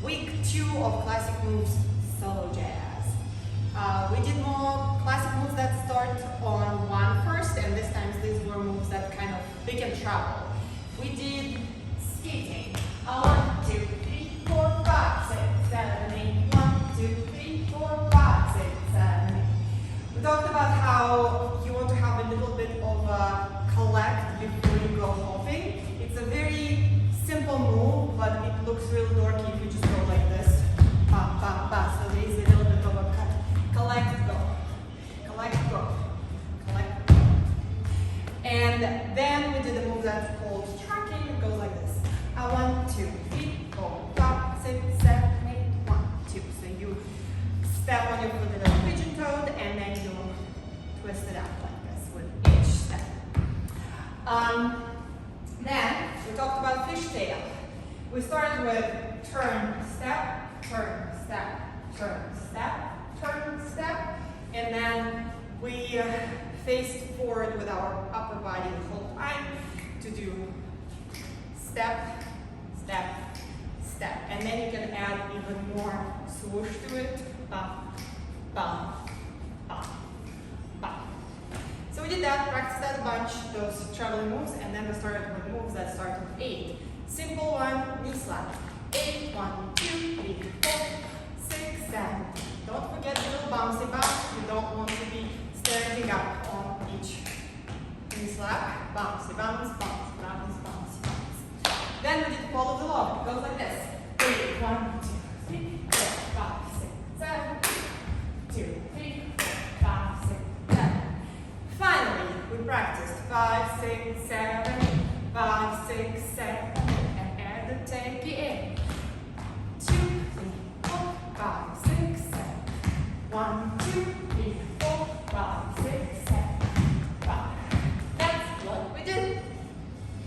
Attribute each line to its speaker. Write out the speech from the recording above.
Speaker 1: week 2 of classic moves solo jazz. We did more classic moves that start on 1 first, and this time these were moves that kind of they can travel. We did skating. 1, 2, 3, 4, 5, 6, 7, 8. 1, 2, 3, 4, 5, 6, 7, 8. We talked about how you want to have a little bit of a collect before you go hopping. It's a very simple move, but it looks really dorky if you just go like this. Pa, pa, pa. So there is a little bit of a collect, go. Collect, go. Collect, go. And then we did a move that's called tracking. It goes like this. 1, 2, 3, 4, 5, 6, 7, 8. 1, 2. So you step on your foot a little pigeon toed, and then you twist it out like this with each step. Then we talked about fishtail. We started with turn, step, turn, step, turn, step, turn, step, and then we faced forward with our upper body the whole time to do step, step, step, and then you can add even more swoosh to it. Bum, bum, bum, bum. So we did that, practiced that a bunch, those traveling moves, and then we started with moves that start with 8. Simple one, knee slap. 8, 1, 2, 3, 4, 6, 7. Don't forget the little bouncy bounce. You don't want to be standing up on each knee slap. Bouncy, bounce, bounce, bounce, bounce, bounce. Then we did follow the log. It goes like this. 8, 1, 2, 3, 4, 5, 6, 7. 2, 3, 4, 5, 6, 7. Finally, we practiced 5, 6, 7, 5, 6, 7, and add the take it in. 2, 3, 4, 5, 6, 7. 1, 2,